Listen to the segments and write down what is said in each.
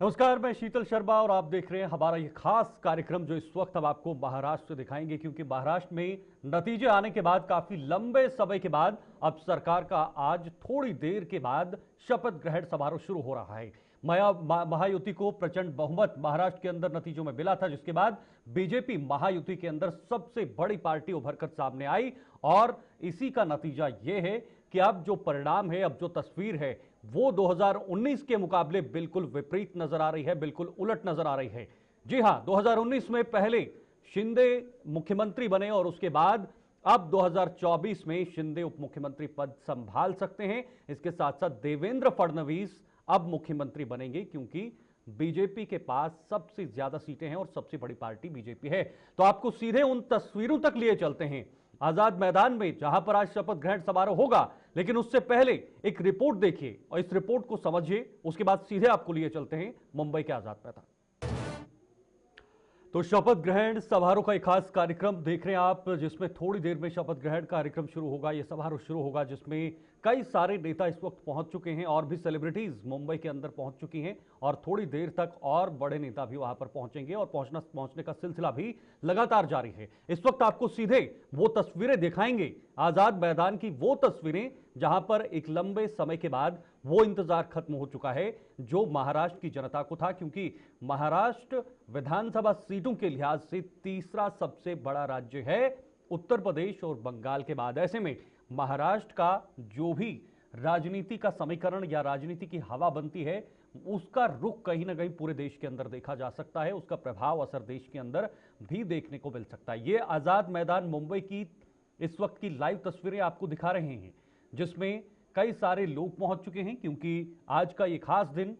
नमस्कार, मैं शीतल शर्मा और आप देख रहे हैं हमारा ये खास कार्यक्रम जो इस वक्त हम आपको महाराष्ट्र से दिखाएंगे, क्योंकि महाराष्ट्र में नतीजे आने के बाद काफी लंबे समय के बाद अब सरकार का आज थोड़ी देर के बाद शपथ ग्रहण समारोह शुरू हो रहा है। महायुति को प्रचंड बहुमत महाराष्ट्र के अंदर नतीजों में मिला था, जिसके बाद बीजेपी महायुति के अंदर सबसे बड़ी पार्टी उभरकर सामने आई और इसी का नतीजा यह है कि अब जो परिणाम है, अब जो तस्वीर है वो 2019 के मुकाबले बिल्कुल विपरीत नजर आ रही है, बिल्कुल उलट नजर आ रही है। जी हां, 2019 में पहले शिंदे मुख्यमंत्री बने और उसके बाद अब 2024 में शिंदे उप मुख्यमंत्री पद संभाल सकते हैं। इसके साथ साथ देवेंद्र फडणवीस अब मुख्यमंत्री बनेंगे, क्योंकि बीजेपी के पास सबसे ज्यादा सीटें हैं और सबसे बड़ी पार्टी बीजेपी है। तो आपको सीधे उन तस्वीरों तक लिए चलते हैं आजाद मैदान में, जहां पर आज शपथ ग्रहण समारोह होगा। लेकिन उससे पहले एक रिपोर्ट देखिए और इस रिपोर्ट को समझिए, उसके बाद सीधे आपको लिए चलते हैं मुंबई के आजाद मैदान। तो शपथ ग्रहण समारोह का एक खास कार्यक्रम देख रहे हैं आप, जिसमें थोड़ी देर में शपथ ग्रहण कार्यक्रम शुरू होगा, यह समारोह शुरू होगा, जिसमें कई सारे नेता इस वक्त पहुंच चुके हैं और भी सेलिब्रिटीज मुंबई के अंदर पहुंच चुकी हैं और थोड़ी देर तक और बड़े नेता भी वहां पर पहुंचेंगे और पहुंचने का सिलसिला भी लगातार जारी है। इस वक्त आपको सीधे वो तस्वीरें दिखाएंगे, आजाद मैदान की वो तस्वीरें जहां पर एक लंबे समय के बाद वो इंतजार खत्म हो चुका है जो महाराष्ट्र की जनता को था, क्योंकि महाराष्ट्र विधानसभा सीटों के लिहाज से तीसरा सबसे बड़ा राज्य है उत्तर प्रदेश और बंगाल के बाद। ऐसे में महाराष्ट्र का जो भी राजनीति का समीकरण या राजनीति की हवा बनती है, उसका रुख कहीं ना कहीं पूरे देश के अंदर देखा जा सकता है, उसका प्रभाव असर देश के अंदर भी देखने को मिल सकता है। ये आजाद मैदान मुंबई की इस वक्त की लाइव तस्वीरें आपको दिखा रहे हैं, जिसमें कई सारे लोग पहुंच चुके हैं, क्योंकि आज का ये खास दिन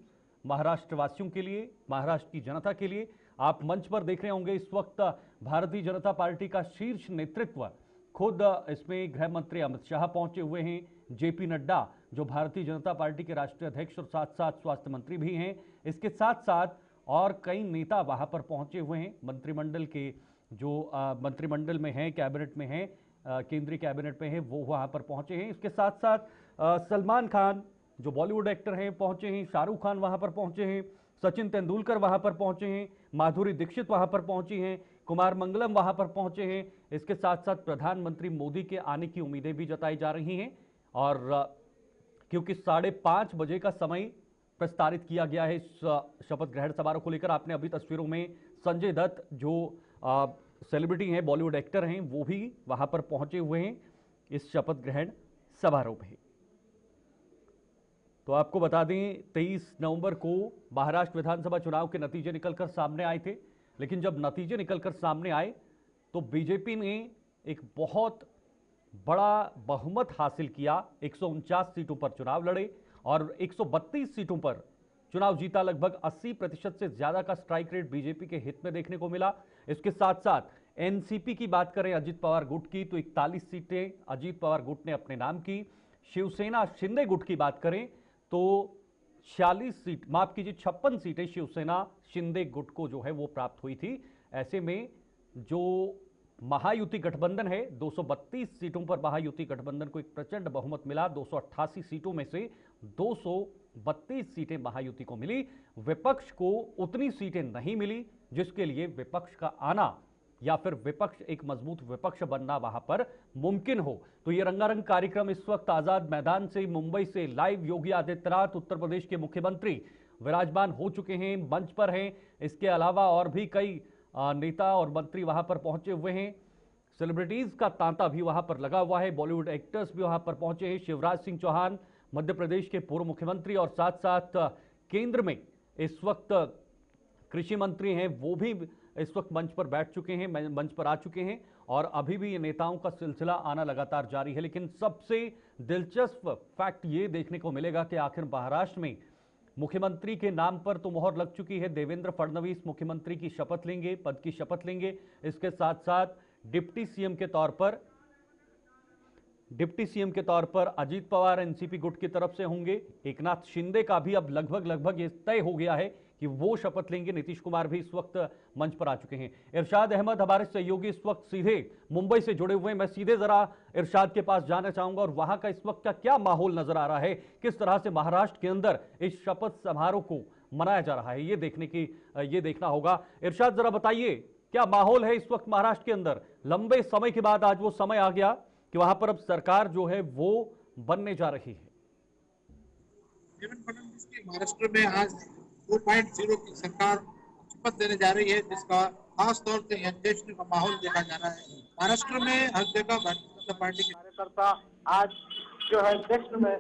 महाराष्ट्र वासियों के लिए, महाराष्ट्र की जनता के लिए। आप मंच पर देख रहे होंगे इस वक्त भारतीय जनता पार्टी का शीर्ष नेतृत्व, खुद इसमें गृह मंत्री अमित शाह पहुंचे हुए हैं, जेपी नड्डा जो भारतीय जनता पार्टी के राष्ट्रीय अध्यक्ष और साथ साथ स्वास्थ्य मंत्री भी हैं, इसके साथ साथ और कई नेता वहां पर पहुंचे हुए हैं। मंत्रिमंडल के जो मंत्रिमंडल में हैं, कैबिनेट में हैं, केंद्रीय कैबिनेट में है, वो वहां पर पहुंचे हैं। इसके साथ साथ सलमान खान जो बॉलीवुड एक्टर हैं पहुंचे हैं, शाहरुख खान वहां पर पहुंचे हैं, सचिन तेंदुलकर वहां पर पहुंचे हैं, माधुरी दीक्षित वहां पर पहुंची हैं, कुमार मंगलम वहां पर पहुंचे हैं। इसके साथ साथ प्रधानमंत्री मोदी के आने की उम्मीदें भी जताई जा रही हैं और क्योंकि 5:30 बजे का समय प्रस्तावित किया गया है इस शपथ ग्रहण समारोह को लेकर। आपने अभी तस्वीरों में संजय दत्त जो सेलिब्रिटी हैं, बॉलीवुड एक्टर हैं, वो भी वहां पर पहुंचे हुए हैं इस शपथ ग्रहण समारोह में। तो आपको बता दें 23 नवंबर को महाराष्ट्र विधानसभा चुनाव के नतीजे निकलकर सामने आए थे, लेकिन जब नतीजे निकलकर सामने आए तो बीजेपी ने एक बहुत बड़ा बहुमत हासिल किया, 149 सीटों पर चुनाव लड़े और 132 सीटों पर चुनाव जीता। लगभग 80% से ज्यादा का स्ट्राइक रेट बीजेपी के हित में देखने को मिला। इसके साथ साथ एनसीपी की बात करें अजित पवार गुट की, तो 41 सीटें अजित पवार गुट ने अपने नाम की। शिवसेना शिंदे गुट की बात करें तो 46 सीट, माफ कीजिए 56 सीटें शिवसेना शिंदे गुट को जो है वो प्राप्त हुई थी। ऐसे में जो महायुति गठबंधन है, 232 सीटों पर महायुति गठबंधन को एक प्रचंड बहुमत मिला। 288 सीटों में से 232 सीटें महायुति को मिली। विपक्ष को उतनी सीटें नहीं मिली जिसके लिए विपक्ष का आना या फिर विपक्ष एक मजबूत विपक्ष बनना वहां पर मुमकिन हो। तो ये रंगारंग कार्यक्रम इस वक्त आजाद मैदान से, मुंबई से लाइव योगी आदित्यनाथ उत्तर प्रदेश के मुख्यमंत्री विराजमान हो चुके हैं, मंच पर हैं। इसके अलावा और भी कई नेता और मंत्री वहां पर पहुंचे हुए हैं। सेलिब्रिटीज का तांता भी वहां पर लगा हुआ है, बॉलीवुड एक्टर्स भी वहां पर पहुंचे हैं। शिवराज सिंह चौहान मध्य प्रदेश के पूर्व मुख्यमंत्री और साथ साथ केंद्र में इस वक्त कृषि मंत्री हैं, वो भी इस वक्त मंच पर बैठ चुके हैं, मंच पर आ चुके हैं और अभी भी ये नेताओं का सिलसिला आना लगातार जारी है। लेकिन सबसे दिलचस्प फैक्ट ये देखने को मिलेगा कि आखिर महाराष्ट्र में मुख्यमंत्री के नाम पर तो मोहर लग चुकी है। देवेंद्र फडणवीस मुख्यमंत्री की शपथ लेंगे, पद की शपथ लेंगे। इसके साथ साथ डिप्टी सीएम के तौर पर अजीत पवार एनसीपी गुट की तरफ से होंगे। एकनाथ शिंदे का भी अब लगभग ये तय हो गया है कि वो शपथ लेंगे। नीतीश कुमार भी इस वक्त मंच पर आ चुके हैं। इरशाद अहमद हमारे सहयोगी इस वक्त सीधे मुंबई से जुड़े हुए हैं। मैं सीधे जरा इरशाद के पास जाना चाहूंगा और वहां का इस वक्त का क्या माहौल नजर आ रहा है, किस तरह से महाराष्ट्र के अंदर इस शपथ समारोह को मनाया जा रहा है, ये देखना होगा। इरशाद, जरा बताइए क्या माहौल है इस वक्त महाराष्ट्र के अंदर? लंबे समय के बाद आज वो समय आ गया कि वहां पर अब सरकार जो है वो बनने जा रही है। देवेंद्र फडणवीस की महाराष्ट्र में आज 4.0 की सरकार शपथ देने जा रही है, जिसका खास तौर से यहाँ जश्न का माहौल देखा जा रहा है। महाराष्ट्र में हर जगह भारतीय जनता पार्टी के कार्यकर्ता आज जो है जश्न में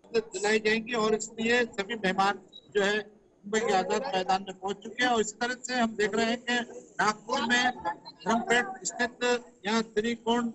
दिलाई जाएंगी और इसलिए सभी मेहमान जो है मुंबई के आजाद मैदान में पहुंच चुके हैं। और इस तरह से हम देख रहे हैं कि नागपुर में धर्मपेट स्थित यहाँ त्रिकोण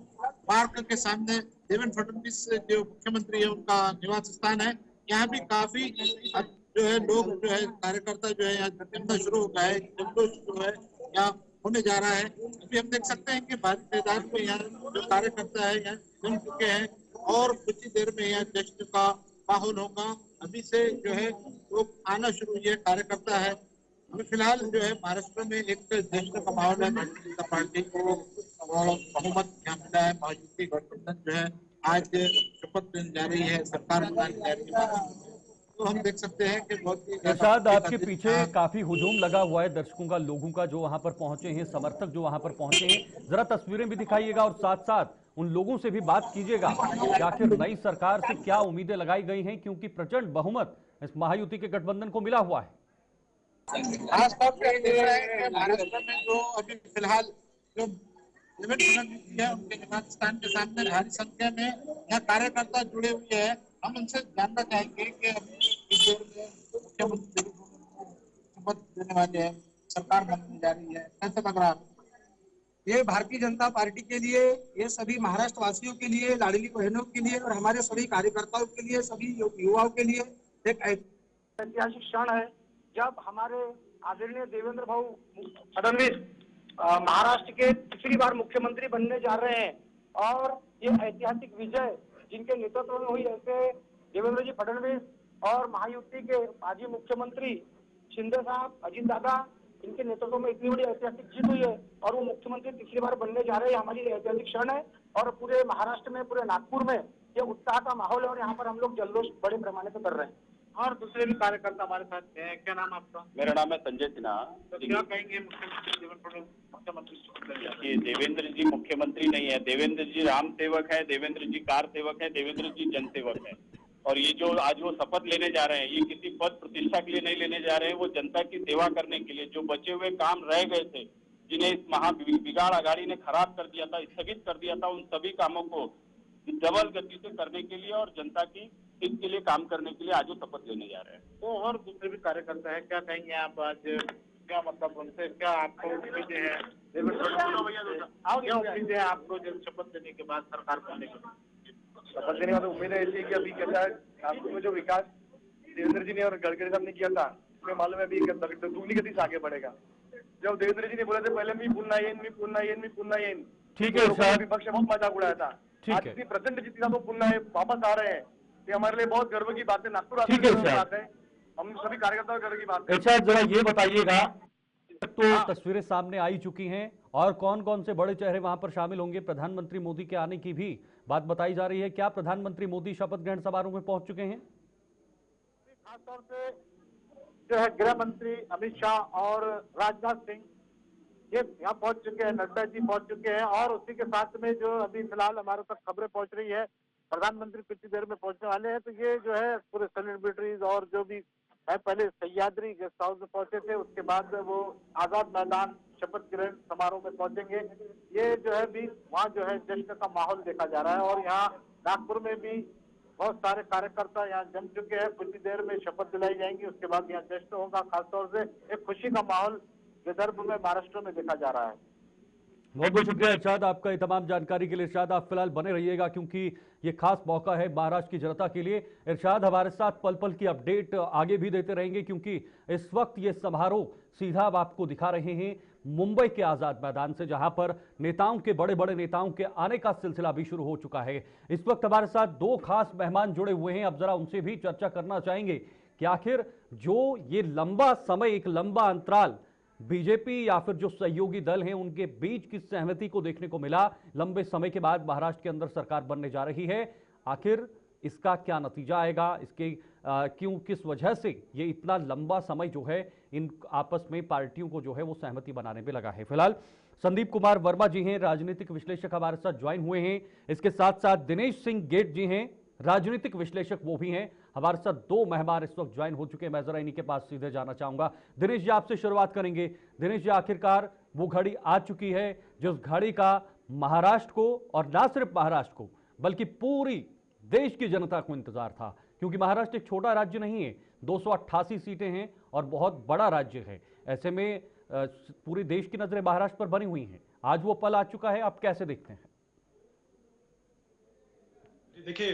पार्क के सामने देवेंद्र फडणवीस जो मुख्यमंत्री है उनका निवास स्थान है। यहाँ भी काफी जो है लोग जो है कार्यकर्ता जो है यहाँ जमना शुरू हो गया है, जल्लोष जो है यहाँ होने जा रहा है। अभी हम देख सकते हैं कि भारी मैदान में यहाँ जो कार्यकर्ता है यहाँ जम चुके हैं और कुछ ही देर में यहाँ जश्न का माहौल होगा। अभी से जो है लोग आना शुरू हुए, कार्यकर्ता है। अभी फिलहाल जो है महाराष्ट्र में एक जश्न का माहौल है। भारतीय जनता पार्टी को बहुमत यहाँ मिला है। महायुति गठबंधन जो है आज शपथ लेने जा रही है, सरकार बनाने जा रही है। तो हम देख सकते हैं कि बहुत ही इरशाद, आपके पीछे काफी हुजूम लगा हुआ है दर्शकों का, लोगों का, जो वहां पर पहुंचे हैं, समर्थक जो वहां पर पहुंचे हैं। जरा तस्वीरें भी दिखाइएगा और साथ साथ उन लोगों से भी बात कीजिएगा कि आखिर नई सरकार से क्या उम्मीदें लगाई गई हैं, क्योंकि प्रचंड बहुमत इस महायुति के गठबंधन को मिला हुआ है। खासतौर पर महाराष्ट्र में जो अभी फिलहाल जो देवेंद्र फडणवीस है उनके निवास स्थान के सामने भारी संख्या में यहाँ कार्यकर्ता जुड़े हुए हैं। हम उनसे जानना चाहेंगे कि अभी मुख्यमंत्री शपथ देने वाले हैं, सरकार बनने जा रही है, कैसा लग रहा है? ये भारतीय जनता पार्टी के लिए, ये सभी महाराष्ट्र वासियों के लिए, लाडली बहनों के लिए और हमारे सभी कार्यकर्ताओं के लिए, सभी युवाओं के लिए एक ऐतिहासिक क्षण है जब हमारे आदरणीय देवेंद्र भाऊ फडणवीस महाराष्ट्र के तीसरी बार मुख्यमंत्री बनने जा रहे हैं। और ये ऐतिहासिक विजय जिनके नेतृत्व में हुई, ऐसे देवेंद्र जी फडणवीस और महायुति के माजी मुख्यमंत्री शिंदे साहब, अजीत दादा, इनके नेतृत्व में इतनी बड़ी ऐतिहासिक जीत हुई है और वो मुख्यमंत्री तीसरी बार बनने जा रहे हैं। हमारी ऐतिहासिक क्षण है और पूरे महाराष्ट्र में, पूरे नागपुर में ये उत्साह का माहौल है और यहाँ पर हम लोग जल्लोष बड़े पैमाने पर कर रहे हैं। और दूसरे भी कार्यकर्ता हमारे साथ हैं। क्या नाम आपका? मेरा नाम है संजय सिन्हा। तो क्या कहेंगे मुख्यमंत्री मुख्यमंत्री? ये देवेंद्र जी मुख्यमंत्री नहीं है, देवेंद्र जी राम सेवक है, देवेंद्र जी कार सेवक है, देवेंद्र जी जन सेवक है। और ये जो आज वो शपथ लेने जा रहे हैं, ये किसी पद प्रतिष्ठा के लिए नहीं लेने जा रहे हैं, वो जनता की सेवा करने के लिए। जो बचे हुए काम रह गए थे, जिन्हें इस महा बिगाड़ अघाड़ी ने खराब कर दिया था, स्थगित कर दिया था, उन सभी कामों को डबल गति से करने के लिए और जनता की हित के लिए काम करने के लिए आज वो शपथ लेने जा रहे हैं। तो और दूसरे भी कार्यकर्ता है, क्या कहेंगे आप? आज क्या मतलब उनसे क्या आपको उम्मीदें हैं? क्या उम्मीदें हैं आपको जब शपथ लेने के बाद सरकार बनने के बाद? शपथ लेने का तो उम्मीद ऐसी है कि अभी क्या है, नागपुर में जो विकास देवेंद्र जी ने और गडकरी साहब ने किया था, उसमें मालूम है अभी दुगनी गति से आगे बढ़ेगा। जब देवेंद्र जी ने बोले थे पहले मी पुन्हा येन, ठीक है, विपक्ष बहुत मजाक उड़ाया था। आज इतनी प्रचंड जीती था तो पुन्हा वापस आ रहे हैं, ये हमारे लिए बहुत गर्व की बात है। नागपुर बात है, हम सभी कार्यकर्ताओं गर्व की बात है। अच्छा, जरा ये बताइएगा, तो तस्वीरें सामने आई चुकी हैं और कौन कौन से बड़े चेहरे वहां पर शामिल होंगे? प्रधानमंत्री मोदी के आने की भी बात बताई जा रही है। क्या प्रधानमंत्री मोदी शपथ ग्रहण समारोह में पहुंच चुके हैं? खासतौर से जो है गृह मंत्री अमित शाह और राजनाथ सिंह ये यहाँ पहुंच चुके हैं, नड्डा जी पहुंच चुके हैं और उसी के साथ में जो अभी फिलहाल हमारे तक खबरें पहुंच रही है, प्रधानमंत्री कुछ देर में पहुंचने वाले हैं। तो ये जो है पूरे सेलिब्रिटीज और जो भी है, पहले सह्याद्री गेस्ट हाउस में पहुंचे थे, उसके बाद वो आजाद मैदान शपथ ग्रहण समारोह में पहुंचेंगे। ये जो है भी वहाँ जो है जश्न का माहौल देखा जा रहा है और यहाँ नागपुर में भी बहुत सारे कार्यकर्ता यहाँ जम चुके हैं। कुछ ही देर में शपथ दिलाई जाएंगी, उसके बाद यहाँ जश्न होगा। खासतौर से एक खुशी का माहौल विदर्भ में, महाराष्ट्र में देखा जा रहा है। बहुत बहुत शुक्रिया इरशाद आपका ये तमाम जानकारी के लिए। इरशाद, आप फिलहाल बने रहिएगा क्योंकि ये खास मौका है महाराष्ट्र की जनता के लिए। इरशाद हमारे साथ पल पल की अपडेट आगे भी देते रहेंगे क्योंकि इस वक्त ये समारोह सीधा अब आपको दिखा रहे हैं मुंबई के आजाद मैदान से, जहां पर नेताओं के, बड़े बड़े नेताओं के आने का सिलसिला भी शुरू हो चुका है। इस वक्त हमारे साथ दो खास मेहमान जुड़े हुए हैं, अब जरा उनसे भी चर्चा करना चाहेंगे कि आखिर जो ये लंबा समय, एक लंबा अंतराल बीजेपी या फिर जो सहयोगी दल हैं उनके बीच की सहमति को देखने को मिला, लंबे समय के बाद महाराष्ट्र के अंदर सरकार बनने जा रही है, आखिर इसका क्या नतीजा आएगा, इसके क्यों, किस वजह से ये इतना लंबा समय जो है इन आपस में पार्टियों को जो है वो सहमति बनाने पे लगा है। फिलहाल संदीप कुमार वर्मा जी हैं, राजनीतिक विश्लेषक, हमारे साथ ज्वाइन हुए हैं। इसके साथ साथ दिनेश सिंह गेट जी हैं, राजनीतिक विश्लेषक, वो भी हैं हमारे साथ। दो मेहमान इस वक्त ज्वाइन हो चुके हैं। मैं जरा इन्हीं के पास सीधे जाना चाहूंगा। दिनेश जी, आपसे शुरुआत करेंगे। दिनेश जी, आखिरकार वो घड़ी आ चुकी है जिस घड़ी का महाराष्ट्र को, और ना सिर्फ महाराष्ट्र को बल्कि पूरी देश की जनता को इंतजार था, क्योंकि महाराष्ट्र एक छोटा राज्य नहीं है, 288 सीटें हैं और बहुत बड़ा राज्य है। ऐसे में पूरी देश की नजरें महाराष्ट्र पर बनी हुई हैं। आज वो पल आ चुका है, आप कैसे देखते हैं? देखिए,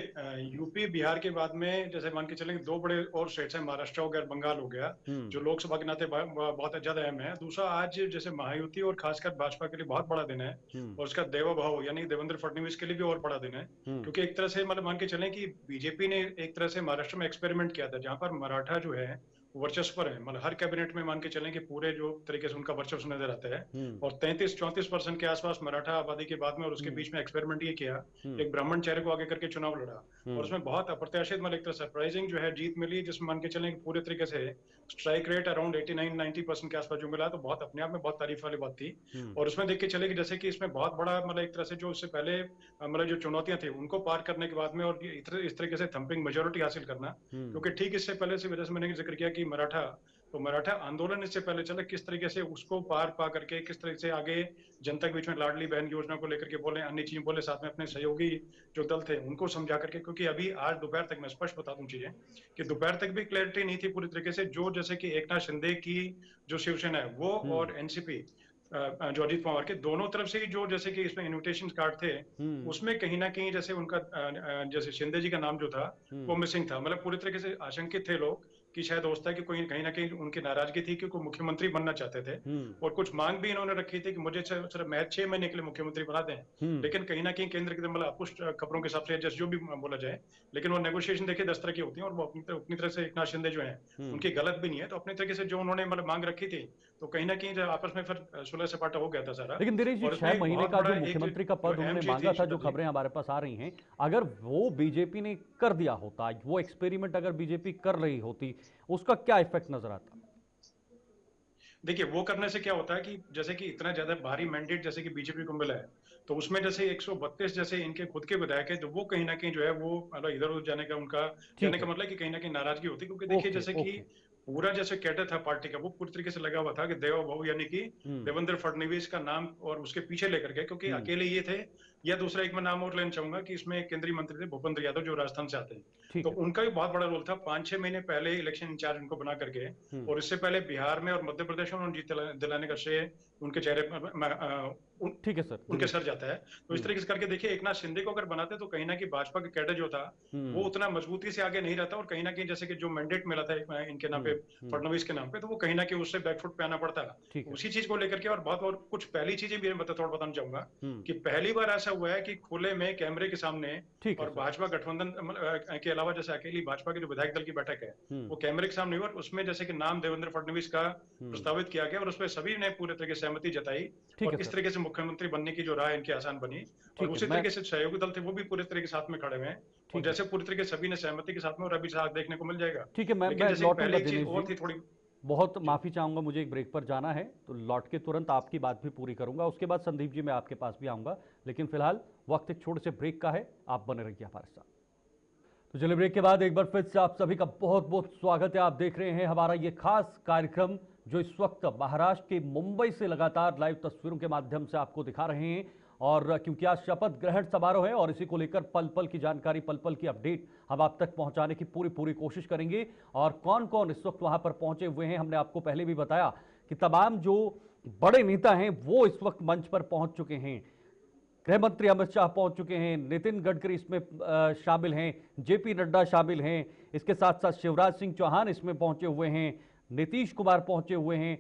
यूपी बिहार के बाद में जैसे मान के चलेंगे दो बड़े और स्टेट्स हैं, महाराष्ट्र हो गया और बंगाल हो गया, जो लोकसभा के नाते बहुत ज्यादा अहम है। दूसरा, आज जैसे महायुति और खासकर भाजपा के लिए बहुत बड़ा दिन है, और उसका देवोभव यानी देवेंद्र फडणवीस के लिए भी और बड़ा दिन है, क्योंकि एक तरह से मतलब मान के चलें कि बीजेपी ने एक तरह से महाराष्ट्र में एक्सपेरिमेंट किया था, जहां पर मराठा जो है वर्चस्व पर है। मतलब हर कैबिनेट में मान के चलें कि पूरे जो तरीके से उनका वर्चस्व नजर आता है, और 33-34% के आसपास मराठा आबादी के बाद में, और उसके बीच में एक्सपेरिमेंट ये किया, एक ब्राह्मण चेहरे को आगे करके चुनाव लड़ा, और उसमें बहुत अप्रत्याशित मतलब एक तरह सरप्राइजिंग जो है जीत मिली, जिसमें मान के चलें कि पूरे तरीके से स्ट्राइक रेट अराउंड 89-90% के आसपास जो मिला, तो बहुत अपने आप में बहुत तारीफ वाली बात थी। और उसमें देख के चले कि जैसे कि इसमें बहुत बड़ा मतलब एक तरह से जो इससे पहले मतलब जो चुनौतियां थी उनको पार करने के बाद में, और इस तरीके से थंपिंग मेजोरिटी हासिल करना, क्योंकि ठीक इससे पहले से वजह से मैंने जिक्र किया कि मराठा आंदोलन इससे पहले चला, किस तरीके से उसको पार पा करके किस तरीके से आगे जनता के बीच में लाडली बहन योजना को लेकर के बोले, अन्य चीजें बोले, साथ में अपने सहयोगी जो दल थे उनको समझा करके, क्योंकि अभी आज दोपहर तक मैं स्पष्ट बता दूं चीजें कि दोपहर तक भी क्लैरिटी नहीं थी पूरी तरीके से, जो जैसे कि एकनाथ शिंदे की जो शिवसेना है वो और एनसीपी जो अजीत पवार के दोनों तरफ से जो जैसे कि इसमें इन्विटेशन कार्ड थे, उसमें कहीं ना कहीं जैसे उनका जैसे शिंदे जी का नाम जो था वो मिसिंग था। मतलब पूरी तरीके से आशंकित थे लोग कि शायद हो सकता है कि कोई कहीं ना कहीं उनकी नाराजगी थी कि कोई मुख्यमंत्री बनना चाहते थे, और कुछ मांग भी इन्होंने रखी थी कि मुझे सिर्फ महज 6 महीने के लिए मुख्यमंत्री बना दें। लेकिन कहीं ना कहीं केंद्र के मतलब अपुष्ट खबरों के हिसाब से जैसे जो भी बोला जाए, लेकिन वो नेगोशिएशन देखिए 10 तरह की होती है, और वो अपनी तरह से एकनाथ शिंदे जो है उनकी गलत भी नहीं है, तो अपनी तरीके से जो उन्होंने मतलब मांग रखी थी, तो कहीं ना कहीं आपस में फिर सुलह सपाटा हो गया था सारा। लेकिन दिनेश जी, 6 महीने का जो मुख्यमंत्री का पद उन्होंने मांगा था, जो खबरें हमारे पास आ रही हैं, अगर वो बीजेपी ने कर दिया होता, वो एक्सपेरिमेंट अगर बीजेपी कर रही होती, उसका क्या इफेक्ट नजर आता? देखिए, वो करने से क्या होता है कि जैसे कि इतना ज्यादा भारी मैंडेट जैसे कि बीजेपी को मिला है, तो उसमें जैसे 132 जैसे इनके खुद के विधायक है, तो वो कहीं ना कहीं जो है वो मतलब इधर उधर जाने का उनका कहने का मतलब कि कहीं ना कहीं नाराजगी होती, क्योंकि देखिए जैसे कि पूरा जैसे कैडर था पार्टी का, वो पूरी तरीके से लगा हुआ था कि देवोभव यानी कि देवेंद्र फडणवीस का नाम और उसके पीछे लेकर के, क्योंकि अकेले ये थे, या दूसरा एक मैं नाम और लेना चाहूंगा कि इसमें केंद्रीय मंत्री थे भूपेंद्र यादव जो राजस्थान से आते हैं, तो उनका भी बहुत बड़ा रोल था। 5-6 महीने पहले इलेक्शन इंचार्ज उनको बना करके, और इससे पहले बिहार में और मध्य प्रदेश में उन्होंने जीत दिलाने का श्रेय उनके चेहरे ठीक है सर, उनके सर जाता है। तो इस तरीके से करके देखिए, एकनाथ शिंदे को अगर बनाते तो कहीं ना कहीं भाजपा का कैडर जो था वो उतना मजबूती से आगे नहीं रहता, और कहीं ना कहीं जैसे कि जो मैंडेट मिला था इनके नाम पे, फडणवीस के नाम पे, तो वो कहीं ना कहीं उससे बैकफुट पे आना पड़ता है उसी चीज को लेकर के। और बहुत और कुछ पहली चीजें भी थोड़ा बताना चाहूंगा कि पहली बार ऐसा हुआ है कि खुले में कैमरे के सामने, और भाजपा गठबंधन के अलावा जैसे अकेली भाजपा के जो विधायक दल की बैठक है वो कैमरे के सामने हुई, और उसमें जैसे कि नाम देवेंद्र फडणवीस का प्रस्तावित किया गया, और उसमें सभी ने पूरे तरीके से सहमति जताई, और इस तरीके से मुख्यमंत्री बनने की जो राह इनकी आसान बनी, और उसी तरीके से सहयोगी दल थे वो भी पूरे तरीके के साथ में खड़े हुए हैं, और जैसे पूरी तरीके से सभी ने सहमति के साथ में, और अभी साथ देखने को मिल जाएगा। ठीक है, मैं पहले चीज और थी थोड़ी, बहुत माफी चाहूंगा, मुझे एक ब्रेक पर जाना है, तो लौट के तुरंत आपकी बात भी पूरी करूंगा। उसके बाद संदीप जी मैं आपके पास भी आऊंगा, लेकिन फिलहाल वक्त एक छोटे से ब्रेक का है, आप बने रहिए हमारे साथ। तो चलिए, ब्रेक के बाद एक बार फिर से आप सभी का बहुत बहुत स्वागत है। आप देख रहे हैं हमारा ये खास कार्यक्रम, जो इस वक्त महाराष्ट्र के मुंबई से लगातार लाइव तस्वीरों के माध्यम से आपको दिखा रहे हैं। और क्योंकि आज शपथ ग्रहण समारोह है, और इसी को लेकर पल पल की जानकारी, पल पल की अपडेट हम आप तक पहुंचाने की पूरी कोशिश करेंगे। और कौन कौन इस वक्त वहां पर पहुंचे हुए हैं, हमने आपको पहले भी बताया कि तमाम जो बड़े नेता हैं वो इस वक्त मंच पर पहुंच चुके हैं। गृह मंत्री अमित शाह पहुंच चुके हैं, नितिन गडकरी इसमें शामिल हैं, जेपी नड्डा शामिल हैं, इसके साथ साथ शिवराज सिंह चौहान इसमें पहुंचे हुए हैं, नीतीश कुमार पहुंचे हुए हैं।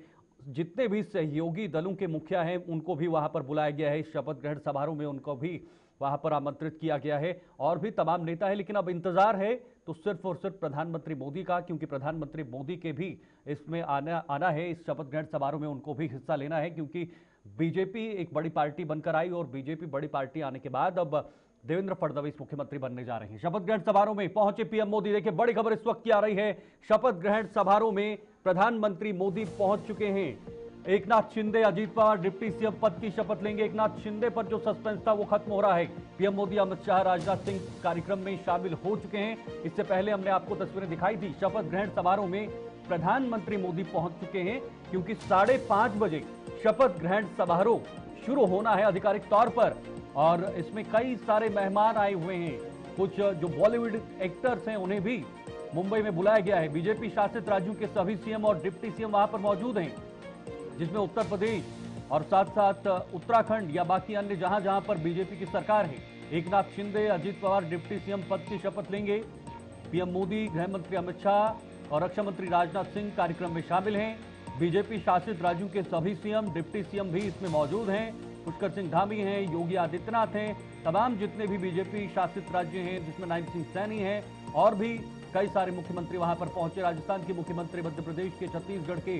जितने भी सहयोगी दलों के मुखिया हैं उनको भी वहां पर बुलाया गया है, शपथ ग्रहण समारोह में उनको भी वहां पर आमंत्रित किया गया है, और भी तमाम नेता है। लेकिन अब इंतजार है तो सिर्फ और सिर्फ प्रधानमंत्री मोदी का, क्योंकि प्रधानमंत्री मोदी के भी इसमें आना है, इस शपथ ग्रहण समारोह में उनको भी हिस्सा लेना है, क्योंकि बीजेपी एक बड़ी पार्टी बनकर आई, और बीजेपी बड़ी पार्टी आने के बाद अब देवेंद्र फडणवीस मुख्यमंत्री बनने जा रहे हैं। शपथ ग्रहण समारोह में पहुंचे पीएम मोदी। देखिए बड़ी खबर इस वक्त की आ रही है, शपथ ग्रहण समारोह में प्रधानमंत्री मोदी पहुंच चुके हैं। एकनाथ शिंदे, अजीत पवार डिप्टी सीएम पद की शपथ लेंगे। एकनाथ शिंदे पर जो सस्पेंस था वो खत्म हो रहा है। पीएम मोदी, अमित शाह, राजनाथ सिंह कार्यक्रम में शामिल हो चुके हैं। इससे पहले हमने आपको तस्वीरें दिखाई थी। शपथ ग्रहण समारोह में प्रधानमंत्री मोदी पहुंच चुके हैं, क्योंकि 5:30 बजे शपथ ग्रहण समारोह शुरू होना है आधिकारिक तौर पर, और इसमें कई सारे मेहमान आए हुए हैं। कुछ जो बॉलीवुड एक्टर्स हैं उन्हें भी मुंबई में बुलाया गया है। बीजेपी शासित राज्यों के सभी सीएम और डिप्टी सीएम वहां पर मौजूद हैं, जिसमें उत्तर प्रदेश और साथ साथ उत्तराखंड या बाकी अन्य जहां जहां पर बीजेपी की सरकार है। एकनाथ शिंदे, अजीत पवार डिप्टी सीएम पद की शपथ लेंगे। पीएम मोदी, गृह मंत्री अमित शाह और रक्षा मंत्री राजनाथ सिंह कार्यक्रम में शामिल हैं। बीजेपी शासित राज्यों के सभी सीएम, डिप्टी सीएम भी इसमें मौजूद हैं। पुष्कर सिंह धामी हैं, योगी आदित्यनाथ हैं, तमाम जितने भी बीजेपी शासित राज्य हैं, जिसमें नैब सिंह सैनी हैं, और भी कई सारे मुख्यमंत्री वहां पर पहुंचे। राजस्थान के मुख्यमंत्री, मध्य प्रदेश के, छत्तीसगढ़ के,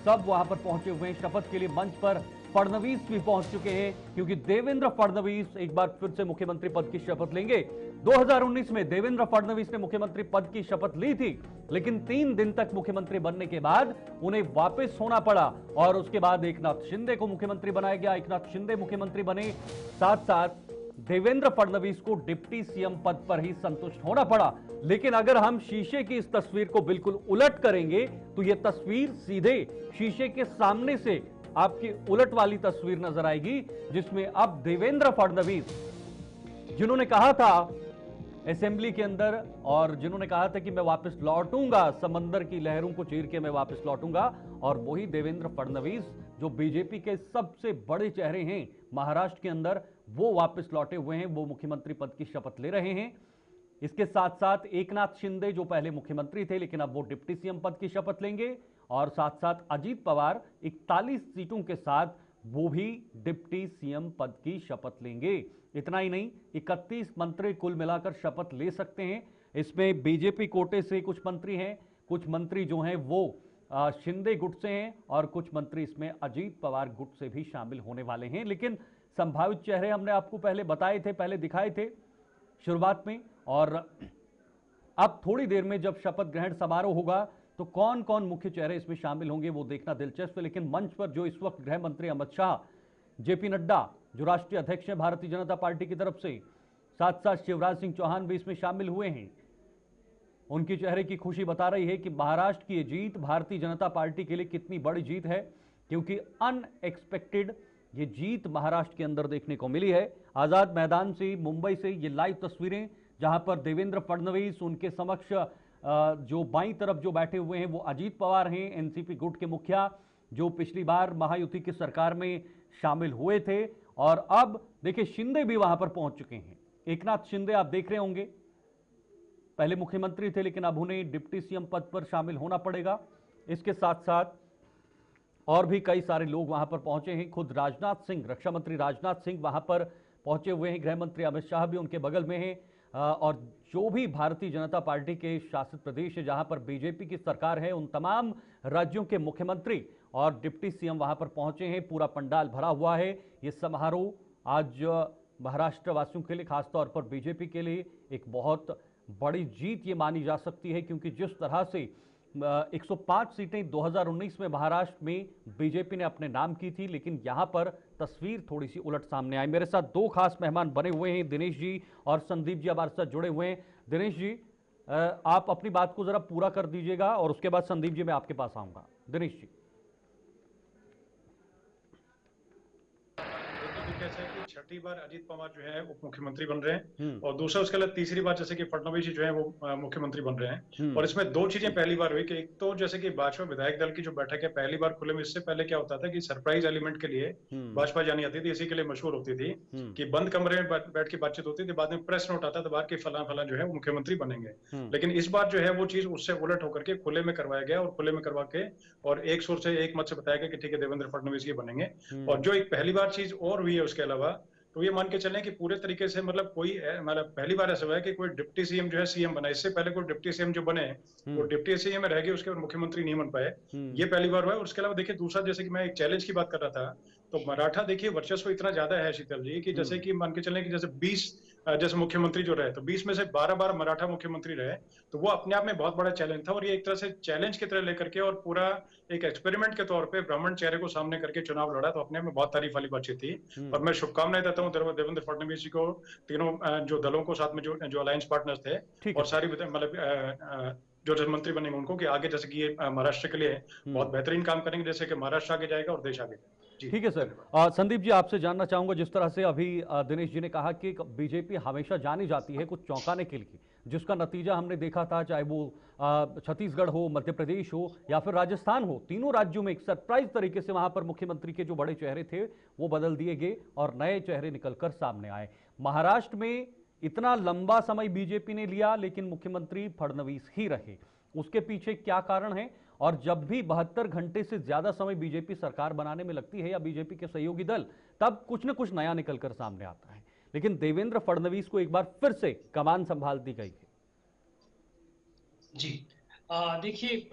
सब वहां पर पहुंचे हुए हैं। शपथ के लिए मंच पर फडणवीस भी पहुंच चुके हैं, क्योंकि देवेंद्र फडणवीस एक बार फिर से मुख्यमंत्री पद की शपथ लेंगे। 2019 में देवेंद्र फडणवीस ने मुख्यमंत्री पद की शपथ ली थी, लेकिन 3 दिन तक मुख्यमंत्री बनने के बाद उन्हें वापस होना पड़ा, और उसके बाद एकनाथ शिंदे को मुख्यमंत्री बनाया गया। एकनाथ शिंदे मुख्यमंत्री बने, साथ साथ देवेंद्र फडणवीस को डिप्टी सीएम पद पर ही संतुष्ट होना पड़ा। लेकिन अगर हम शीशे की इस तस्वीर को बिल्कुल उलट करेंगे तो यह तस्वीर सीधे शीशे के सामने से आपकी उलट वाली तस्वीर नजर आएगी, जिसमें अब देवेंद्र फडणवीस, जिन्होंने कहा था असेंबली के अंदर, और जिन्होंने कहा था कि मैं वापस लौटूंगा, समंदर की लहरों को चीर के मैं वापस लौटूंगा, और वही देवेंद्र फडणवीस जो बीजेपी के सबसे बड़े चेहरे हैं महाराष्ट्र के अंदर, वो वापस लौटे हुए हैं। वो मुख्यमंत्री पद की शपथ ले रहे हैं। इसके साथ साथ एकनाथ शिंदे, जो पहले मुख्यमंत्री थे लेकिन अब वो डिप्टी सीएम पद की शपथ लेंगे, और साथ साथ अजीत पवार 41 सीटों के साथ वो भी डिप्टी सीएम पद की शपथ लेंगे। इतना ही नहीं, 31 मंत्री कुल मिलाकर शपथ ले सकते हैं। इसमें बीजेपी कोटे से कुछ मंत्री हैं, कुछ मंत्री जो हैं वो शिंदे गुट से हैं, और कुछ मंत्री इसमें अजीत पवार गुट से भी शामिल होने वाले हैं। लेकिन संभावित चेहरे हमने आपको पहले बताए थे, पहले दिखाए थे शुरुआत में, और अब थोड़ी देर में जब शपथ ग्रहण समारोह होगा तो कौन कौन मुख्य चेहरे इसमें शामिल होंगे वो देखना दिलचस्प है। लेकिन मंच पर जो इस वक्त गृह मंत्री अमित शाह, जेपी नड्डा जो राष्ट्रीय अध्यक्ष हैं भारतीय जनता पार्टी की तरफ से, साथ साथ शिवराज सिंह चौहान भी इसमें शामिल हुए हैं। उनकी चेहरे की खुशी बता रही है कि महाराष्ट्र की ये जीत भारतीय जनता पार्टी के लिए कितनी बड़ी जीत है, क्योंकि अनएक्सपेक्टेड ये जीत महाराष्ट्र के अंदर देखने को मिली है। आजाद मैदान से, मुंबई से ये लाइव तस्वीरें, जहां पर देवेंद्र फडणवीस, उनके समक्ष जो बाईं तरफ जो बैठे हुए हैं वो अजीत पवार हैं, एनसीपी गुट के मुखिया, जो पिछली बार महायुति की सरकार में शामिल हुए थे। और अब देखिए शिंदे भी वहां पर पहुंच चुके हैं। एकनाथ शिंदे आप देख रहे होंगे, पहले मुख्यमंत्री थे लेकिन अब उन्हें डिप्टी सीएम पद पर शामिल होना पड़ेगा। इसके साथ साथ और भी कई सारे लोग वहां पर पहुंचे हैं। खुद राजनाथ सिंह, रक्षा मंत्री राजनाथ सिंह वहां पर पहुंचे हुए हैं। गृह मंत्री अमित शाह भी उनके बगल में हैं, और जो भी भारतीय जनता पार्टी के शासित प्रदेश है जहां पर बीजेपी की सरकार है, उन तमाम राज्यों के मुख्यमंत्री और डिप्टी सीएम वहां पर पहुंचे हैं। पूरा पंडाल भरा हुआ है। ये समारोह आज महाराष्ट्र वासियों के लिए, खासतौर पर बीजेपी के लिए एक बहुत बड़ी जीत ये मानी जा सकती है, क्योंकि जिस तरह से 105 सीटें 2019 में महाराष्ट्र में बीजेपी ने अपने नाम की थी, लेकिन यहां पर तस्वीर थोड़ी सी उलट सामने आई। मेरे साथ 2 खास मेहमान बने हुए हैं, दिनेश जी और संदीप जी हमारे साथ जुड़े हुए हैं। दिनेश जी, आप अपनी बात को जरा पूरा कर दीजिएगा और उसके बाद संदीप जी मैं आपके पास आऊंगा। दिनेश जी। कैसे है कि छठी बार अजीत पवार जो है उप मुख्यमंत्री बन रहे हैं, और दूसरा उसके अलावा तीसरी बार जैसे कि फडणवीस जी जो है वो मुख्यमंत्री बन रहे हैं। और इसमें 2 चीजें पहली बार हुई कि एक तो जैसे कि भाजपा विधायक दल की जो बैठक है पहली बार खुले में, इससे पहले क्या होता था कि सरप्राइज एलिमेंट के लिए भाजपा जानी आती थी, इसी के लिए मशहूर होती थी कि बंद कमरे में बैठ के बातचीत होती थी, बाद में प्रेस नोट आता था बाहर के फलां फलां जो है वो मुख्यमंत्री बनेंगे। लेकिन इस बार जो है वो चीज उससे उलट होकर के खुले में करवाया गया, और खुले में करवा के और एक सुर से एक मत से बताया गया कि ठीक है देवेंद्र फडणवीस ये बनेंगे। और जो एक पहली बार चीज और हुई है उसके अलावा, तो ये मान के चलें कि पूरे तरीके से मतलब पहली बार ऐसा हुआ है कि कोई डिप्टी सीएम जो है सीएम बना। इससे पहले कोई डिप्टी सीएम जो बने वो डिप्टी सीएम में रह गए, उसके बाद मुख्यमंत्री नहीं बन पाए। ये पहली बार हुआ है। और उसके अलावा देखिए दूसरा, जैसे कि मैं एक चैलेंज की बात कर रहा था, तो मराठा देखिए वर्चस्व इतना ज्यादा है शीतल जी, कि जैसे कि मान के चलें कि जैसे 20 जैसे मुख्यमंत्री जो रहे, तो 20 में से 12 बार मराठा मुख्यमंत्री रहे, तो वो अपने आप में बहुत बड़ा चैलेंज था। और ये एक तरह से चैलेंज की तरह लेकर के और पूरा एक एक्सपेरिमेंट के तौर पे ब्राह्मण चेहरे को सामने करके चुनाव लड़ा, तो अपने में बहुत तारीफ वाली बातचीत थी। और मैं शुभकामनाएं देता हूँ देवेंद्र फडणवीस जी को, तीनों जो दलों को साथ में जो अलायंस पार्टनर्स थे, ठीक और है। सारी मतलब जो मंत्री बनेंगे उनको, कि आगे जैसे कि ये महाराष्ट्र के लिए बहुत बेहतरीन काम करेंगे, जैसे कि महाराष्ट्र आगे जाएगा और देश आगे जाएगा। जी, ठीक है सर। धन्यवाद। संदीप जी, आपसे जानना चाहूंगा, जिस तरह से अभी दिनेश जी ने कहा कि बीजेपी हमेशा जानी जाती है कुछ चौंकाने के लिए, जिसका नतीजा हमने देखा था, चाहे वो छत्तीसगढ़ हो, मध्य प्रदेश हो या फिर राजस्थान हो, तीनों राज्यों में एक सरप्राइज तरीके से वहां पर मुख्यमंत्री के जो बड़े चेहरे थे वो बदल दिए गए और नए चेहरे निकलकर सामने आए। महाराष्ट्र में इतना लंबा समय बीजेपी ने लिया लेकिन मुख्यमंत्री फडणवीस ही रहे, उसके पीछे क्या कारण है? और जब भी 72 घंटे से ज्यादा समय बीजेपी सरकार बनाने में लगती है या बीजेपी के सहयोगी दल, तब कुछ न कुछ नया निकलकर सामने आता है, लेकिन देवेंद्र फडणवीस को एक बार फिर से कमान संभाल दी गई है। जी, देखिए,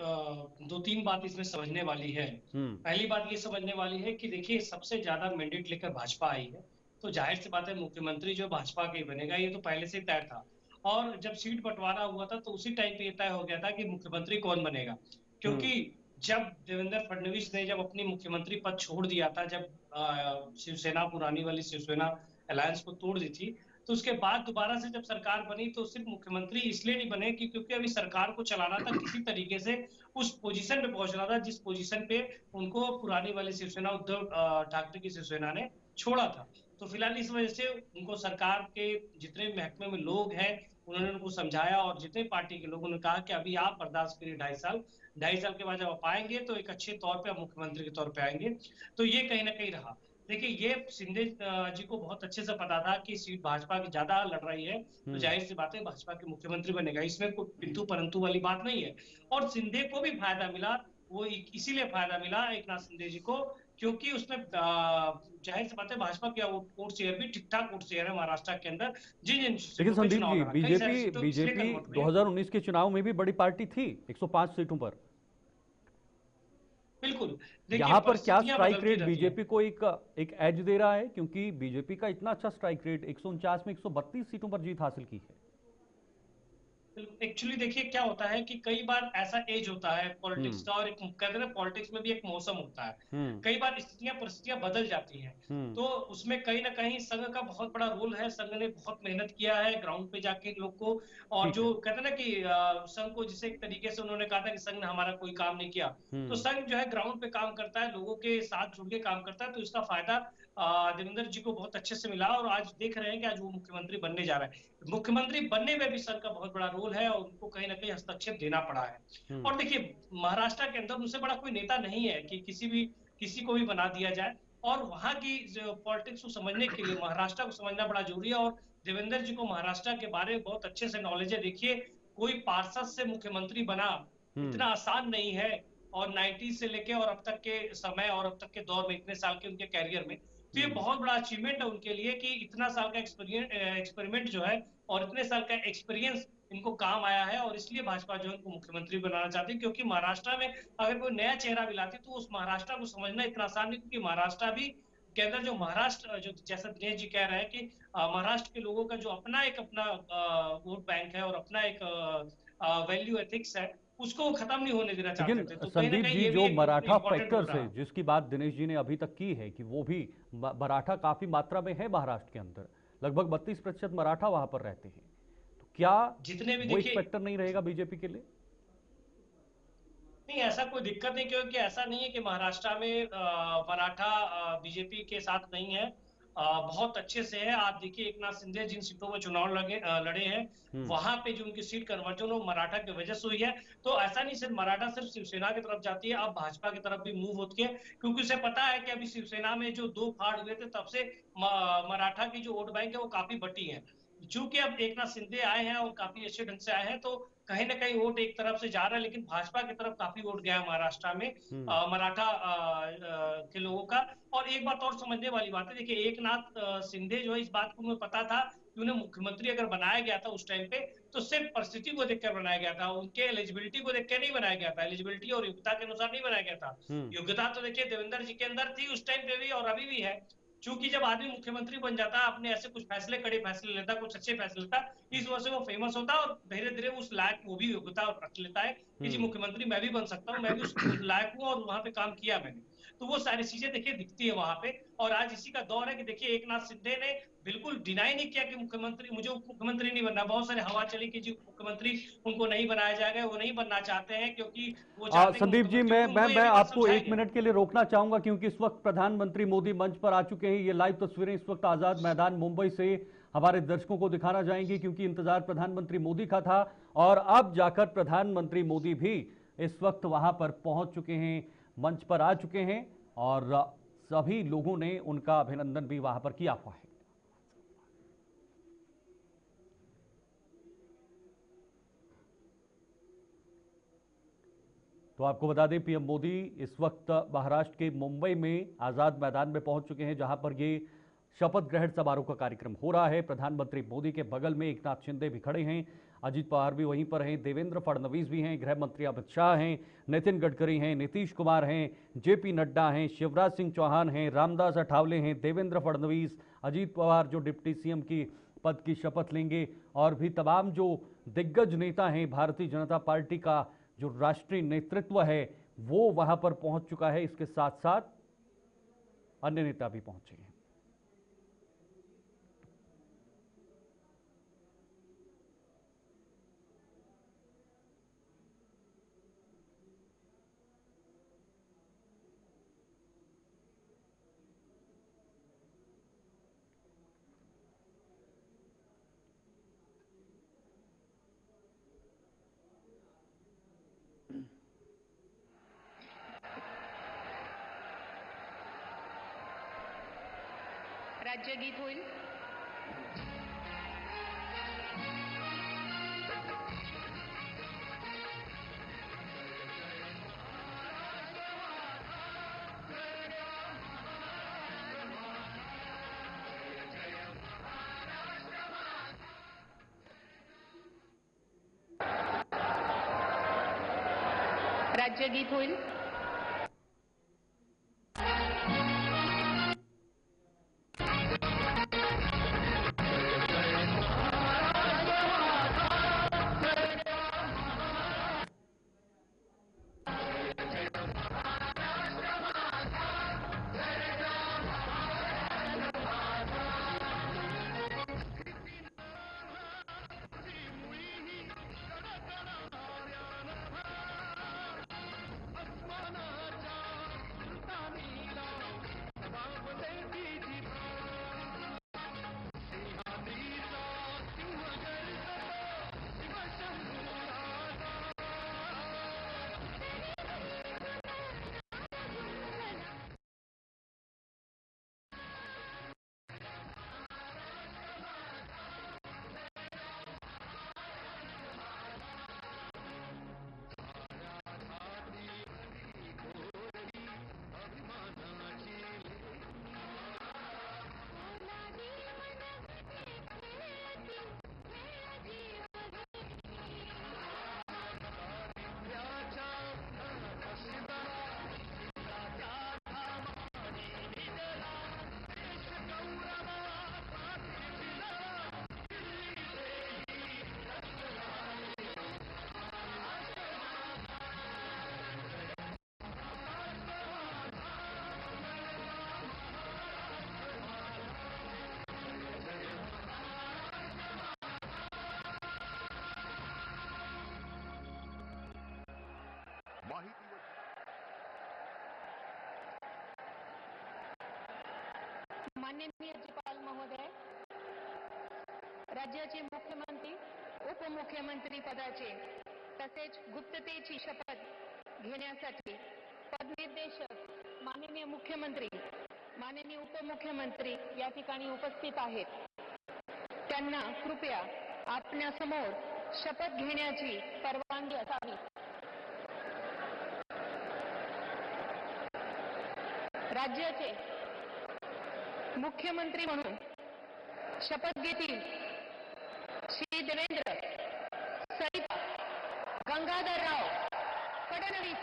दो तीन बात इसमें समझने वाली है। पहली बात ये समझने वाली है कि देखिए, सबसे ज्यादा मैंडेट लेकर भाजपा आई है, तो जाहिर सी बात है मुख्यमंत्री जो भाजपा का ही बनेगा, ये तो पहले से तय था। और जब सीट बंटवारा हुआ था तो उसी टाइम पे ये तय हो गया था कि मुख्यमंत्री कौन बनेगा, क्योंकि जब देवेंद्र फडणवीस ने जब अपनी मुख्यमंत्री पद छोड़ दिया था, जब शिवसेना, पुरानी वाली शिवसेना अलायंस को तोड़ दी थी, तो उसके बाद दोबारा से जब सरकार बनी तो सिर्फ मुख्यमंत्री इसलिए नहीं बने कि क्योंकि अभी सरकार को चलाना था, किसी तरीके से उस पोजीशन पे पहुंचना था जिस पोजीशन पे उनको पुरानी वाली शिवसेना, उद्धव ठाकरे की शिवसेना ने छोड़ा था। तो फिलहाल इस वजह से उनको सरकार के जितने महकमे में लोग हैं उन्होंने उनको समझाया, और जितने पार्टी के लोगों ने कहा कि अभी आप बर्दाश्त करिए 2.5 साल के बाद जब आप आएंगे तो एक अच्छे तौर पे आप मुख्यमंत्री के तौर पे आएंगे। तो ये कहीं ना कहीं रहा। देखिए, ये शिंदे जी को बहुत अच्छे से पता था कि सीट भाजपा की ज्यादा लड़ रही है, तो जाहिर सी बात है भाजपा के मुख्यमंत्री बनेगा, इसमें कोई किंतु परंतु वाली बात नहीं है। और शिंदे को भी फायदा मिला, वो इसीलिए फायदा मिला एक नाथ शिंदे जी को, क्योंकि उसमें जाहिर सी बात है भाजपा का वोट शेयर भी ठीक ठाक वोट शेयर है महाराष्ट्र के अंदर। जिन लेकिन संदीप जी, बीजेपी 2019 के चुनाव में भी बड़ी पार्टी थी 105 सीटों पर। बिल्कुल, यहाँ पर क्या स्ट्राइक रेट बीजेपी को एक एज दे रहा है, क्योंकि बीजेपी का इतना अच्छा स्ट्राइक रेट 149 में 132 सीटों पर जीत हासिल की है। एक्चुअली देखिए क्या होता है कि कई बार ऐसा एज होता है पॉलिटिक्स का, और एक कहते हैं पॉलिटिक्स में भी एक मौसम होता है, कई बार स्थितियां परिस्थितियां बदल जाती हैं, तो उसमें कहीं ना कहीं संघ का बहुत बड़ा रोल है। संघ ने बहुत मेहनत किया है ग्राउंड पे जाके लोग को, और जो कहते हैं ना कि संघ को जिसे एक तरीके से उन्होंने कहा था कि संघ ने हमारा कोई काम नहीं किया, तो संघ जो है ग्राउंड पे काम करता है, लोगों के साथ जुड़ के काम करता है, तो इसका फायदा देवेंद्र जी को बहुत अच्छे से मिला। और आज देख रहे हैं कि आज वो मुख्यमंत्री बनने जा रहे हैं। मुख्यमंत्री बनने में भी संघ का बहुत बड़ा रोल है और उनको कहीं ना कहीं हस्तक्षेप देना पड़ा है। और देखिए, महाराष्ट्र के अंदर उनसे बड़ा कोई नेता नहीं है कि किसी को भी बना दिया जाए, और वहां की पॉलिटिक्स को समझने के लिए महाराष्ट्र को समझना बड़ा जरूरी है। और देवेंद्र जी को महाराष्ट्र के बारे में बहुत अच्छे से नॉलेज है। देखिए, कोई पार्षद से मुख्यमंत्री बना इतना आसान नहीं है, और 90 से लेके और अब तक के समय और अब तक के दौर में इतने साल के उनके कैरियर में, तो ये बहुत बड़ा अचीवमेंट है उनके लिए कि इतना साल का एक्सपेरिमेंट जो है और इतने साल का एक्सपीरियंस इनको काम आया है। और इसलिए भाजपा जो है उनको मुख्यमंत्री बनाना चाहती है, क्योंकि महाराष्ट्र में अगर कोई नया चेहरा भी लाती तो उस महाराष्ट्र को समझना इतना आसान नहीं, क्योंकि महाराष्ट्र भी के अंदर जो महाराष्ट्र, जो जैसा दिनेश जी कह रहे हैं कि महाराष्ट्र के लोगों का जो अपना वोट बैंक है और अपना एक वैल्यू एथिक्स है, उसको खत्म नहीं होने देना चाहते थे। तो संदीप जी, जो मराठा फैक्टर्स है जिसकी बात दिनेश जी ने अभी तक की है कि वो भी मराठा काफी मात्रा में है महाराष्ट्र के अंदर, लगभग 32% मराठा वहां पर रहते हैं, तो क्या जितने भी वो एक फैक्टर नहीं रहेगा बीजेपी के लिए? नहीं, ऐसा कोई दिक्कत नहीं, क्योंकि ऐसा नहीं है कि महाराष्ट्र में मराठा बीजेपी के साथ नहीं है, बहुत अच्छे से है। आप देखिए, एक नाथ शिंदे जिन सीटों में चुनाव लड़े हैं वहां पे जो उनकी सीट कन्वर्जन वो मराठा की वजह से हुई है। तो ऐसा नहीं सिर्फ मराठा सिर्फ शिवसेना की तरफ जाती है, अब भाजपा की तरफ भी मूव होती है, क्योंकि उसे पता है कि अभी शिवसेना में जो 2 फाड़ हुए थे तब से मराठा की जो वोट बैंक है वो काफी बटी है। चूंकि अब एक नाथ शिंदे आए हैं और काफी अच्छे ढंग से आए हैं, तो कहीं ना कहीं वोट एक तरफ से जा रहा है, लेकिन भाजपा की तरफ काफी वोट गया है महाराष्ट्र में मराठा के लोगों का। और एक बात और समझने वाली बात है, देखिए एक नाथ शिंदे जो है, इस बात को मुझे पता था कि उन्हें मुख्यमंत्री अगर बनाया गया था उस टाइम पे, तो सिर्फ परिस्थिति को देखकर बनाया गया था, उनके एलिजिबिलिटी को देखकर नहीं बनाया गया था, एलिजिबिलिटी और योग्यता के अनुसार नहीं बनाया गया था। योग्यता तो देखिए देवेंद्र जी के अंदर थी उस टाइम पे भी और अभी भी है, क्योंकि जब आदमी मुख्यमंत्री बन जाता है, अपने ऐसे कुछ फैसले, कड़े फैसले लेता, कुछ अच्छे फैसले लेता, इस वजह से वो फेमस होता है और धीरे धीरे उस लायक वो भी होता और रख लेता है कि जी मुख्यमंत्री मैं भी बन सकता हूँ, मैं भी उस लायक हूँ और वहां पे काम किया मैंने। तो वो सारी चीजें देखिए दिखती है वहां पे। और आज इसी का दौर है कि देखिए एक नाथ शिंदे ने बिल्कुल डिनाई नहीं किया कि मुख्यमंत्री, मुझे उप मुख्यमंत्री नहीं बनना। बहुत सारे हवा चली कि जी मुख्यमंत्री उनको नहीं बनाया जाएगा, वो नहीं बनना चाहते हैं क्योंकि वो चाहते हैं कि संदीप जी, मुख्यमंत्री, उनको ये मैं भी बात आपको समझाई एक गई। मिनट के लिए रोकना चाहूंगा क्योंकि इस वक्त प्रधानमंत्री मोदी मंच पर आ चुके हैं। ये लाइव तस्वीरें इस वक्त आजाद मैदान मुंबई से हमारे दर्शकों को दिखाना चाहेंगे क्योंकि इंतजार प्रधानमंत्री मोदी का था और अब जाकर प्रधानमंत्री मोदी भी इस वक्त वहां पर पहुंच चुके हैं, मंच पर आ चुके हैं और सभी लोगों ने उनका अभिनंदन भी वहां पर किया हुआ है। तो आपको बता दें पीएम मोदी इस वक्त महाराष्ट्र के मुंबई में आजाद मैदान में पहुंच चुके हैं जहां पर ये शपथ ग्रहण समारोह का कार्यक्रम हो रहा है। प्रधानमंत्री मोदी के बगल में एकनाथ शिंदे भी खड़े हैं, अजीत पवार भी वहीं पर हैं, देवेंद्र फडणवीस भी हैं, गृह मंत्री अमित शाह हैं, नितिन गडकरी हैं, नीतीश कुमार हैं, जेपी नड्डा हैं, शिवराज सिंह चौहान हैं, रामदास अठावले हैं, देवेंद्र फडणवीस, अजीत पवार जो डिप्टी सीएम की पद की शपथ लेंगे और भी तमाम जो दिग्गज नेता हैं भारतीय जनता पार्टी का जो राष्ट्रीय नेतृत्व है वो वहां पर पहुंच चुका है। इसके साथ साथ अन्य नेता भी पहुंचे हैं। राज्यगीत होईल. राज्यगीत होईल. माननीय राज्यपाल महोदय, राज्याचे मुख्यमंत्री उपमुख्यमंत्री पदाचे तसेच गुप्ततेची शपथ घेण्यासाठी पदनिर्देशक माननीय मुख्यमंत्री, माननीय उपमुख्यमंत्री या ठिकाणी उपस्थित आहेत. त्यांना कृपया आपल्यासमोर शपथ घेण्याची परवानगी असावी. राज्याचे मुख्यमंत्री म्हणून शपथ घेतील श्री देवेंद्र सरिता गंगाधरराव फडणवीस.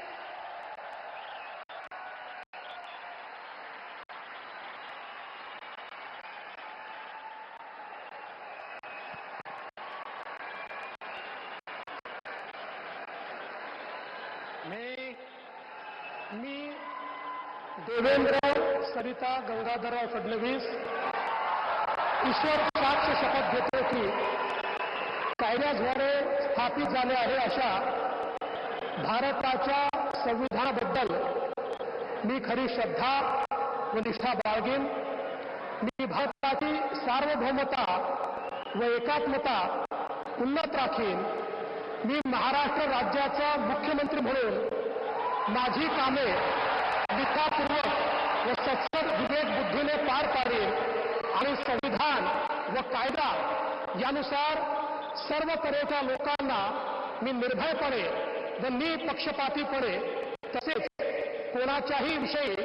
मी देवेंद्र सरिता गंगाधरराव फडणवीस ईश्वर साक्ष शपथ घेतो की कायद्याद्वारे स्थापित झाले आहे अशा भारताच्या संविधानाबद्दल मी खरी श्रद्धा व निष्ठा बाळगीन. मी भारताची सार्वभौमता व एकात्मता उन्नत राखीन. मी महाराष्ट्र राज्याचा मुख्यमंत्री म्हणून माझी कामे निष्ठापूर्वक व सत्सद विवेक बुद्धीने पार पाडेन आणि संविधान व कायदा यानुसार सर्व तऱ्हेच्या लोकांना मी निर्भयपणे व निपक्षपातीपणे तसेच कोणाच्याही विषयी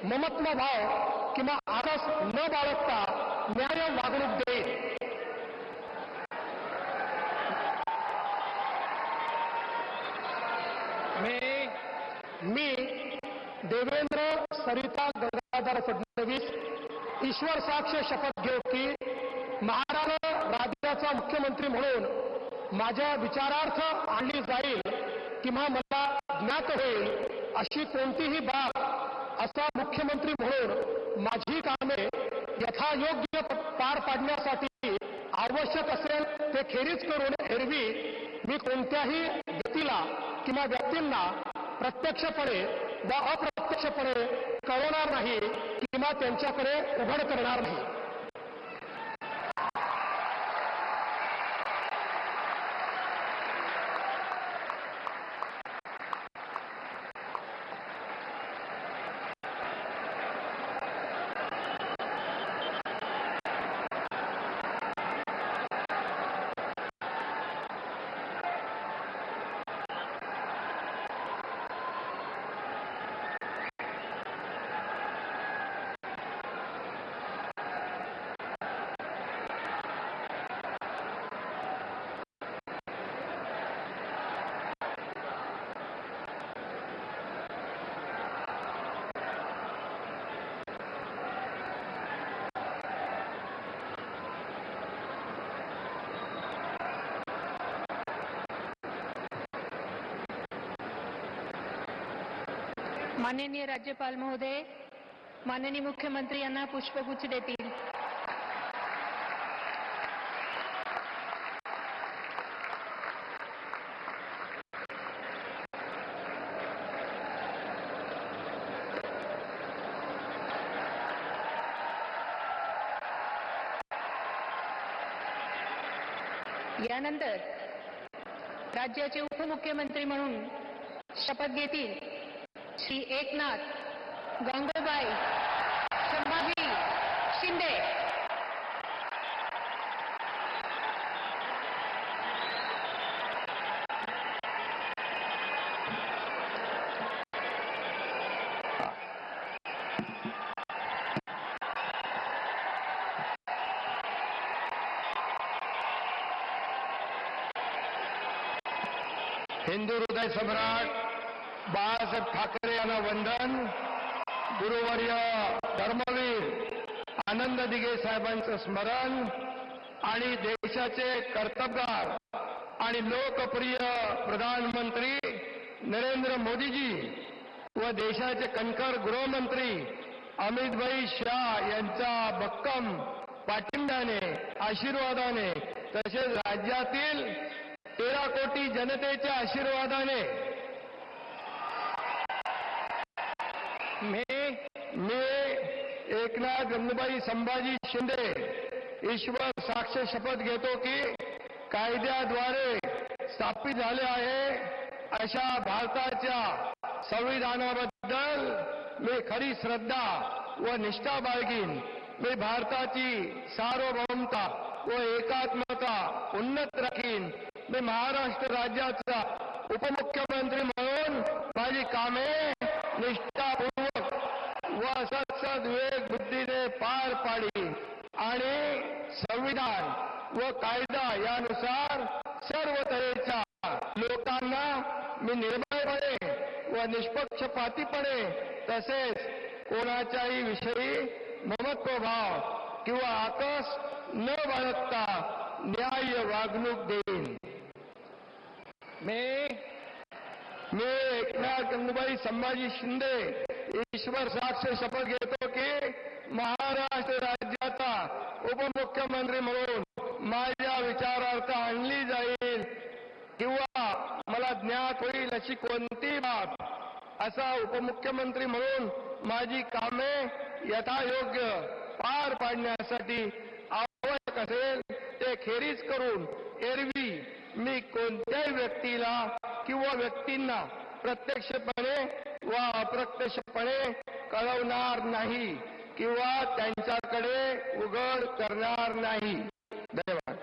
ममत्व भाव किंवा आरस न बाळगता न्याय वागणूक देईन. मी देवेंद्र सरिता गंगाधर फडणवीस ईश्वर साक्ष शपथ घेतो की महाराष्ट्र राज्याचा मुख्यमंत्री म्हणून माझ्या विचारार्थ आणली जाईल किंवा मला ज्ञात होईल अशी कोणतीही बाब असा मुख्यमंत्री म्हणून माझी कामे यथायोग्य पार पाडण्यासाठी आवश्यक असेल ते खेरीज करून एरवी मी कोणत्याही व्यक्तीला किंवा व्यक्तींना प्रत्यक्षपणे व अप्रत्यक्षपणे कळवणार नाही किंवा त्यांच्याकडे उघड करणार नाही. माननीय राज्यपाल महोदय, माननीय मुख्यमंत्री यांना पुष्पगुच्छ देतील. यानंतर राज्याचे उपमुख्यमंत्री म्हणून शपथ घेतील श्री एकनाथ गंगूबाई संभाजी शिंदे. हिंदू हृदय सम्राट बाळासाहेब ठाकरे यांना वंदन. गुरुवर्य धर्मवीर आनंद दिघे साहेबांचं स्मरण आणि देशाचे कर्तबगार आणि लोकप्रिय प्रधानमंत्री नरेंद्र मोदीजी व देशाचे कणखर गृहमंत्री अमितभाई शाह यांच्या भक्कम पाठिंब्याने आशीर्वादाने तसेच राज्यातील 13 कोटी जनतेच्या आशीर्वादाने मी एकनाथ गंगूबाई संभाजी शिंदे ईश्वर साक्ष शपथ घेतो की कायद्याद्वारे स्थापित झाले आहे अशा भारताच्या संविधानाबद्दल मी खरी श्रद्धा व निष्ठा बाळगीन. मी भारताची सार्वभौमता व एकात्मता उन्नत राखीन. मी महाराष्ट्र राज्याचा उपमुख्यमंत्री म्हणून माझी कामे निष्ठापूर्वक व सत्सद विवेक बुद्धीने पार पाडी आणि संविधान व कायदा यानुसार सर्व तऱ्हेच्या लोकांना मी निर्भयपणे व निष्पक्षपातीपणे तसेच कोणाच्याही विषयी ममत्व भाव किंवा आकस न बाळगता न्याय वागणूक देईन. मी एकनाथ गंगूबाई संभाजी शिंदे ईश्वर साक्ष शपथ घेतो की महाराष्ट्र राज्याचा उपमुख्यमंत्री म्हणून माझ्या विचारार्थ आणली जाईल किंवा मला ज्ञात होईल अशी कोणती बाब असा उपमुख्यमंत्री म्हणून माझी कामे यथायोग्य पार पाडण्यासाठी आवश्यक असेल ते खेरीज करून एरवी मी कोणत्याही व्यक्तीला किंवा व्यक्तींना प्रत्यक्षपणे व अप्रत्यक्षपणे कळवणार नाही किंवा त्यांच्याकडे उघड करणार नाही. धन्यवाद.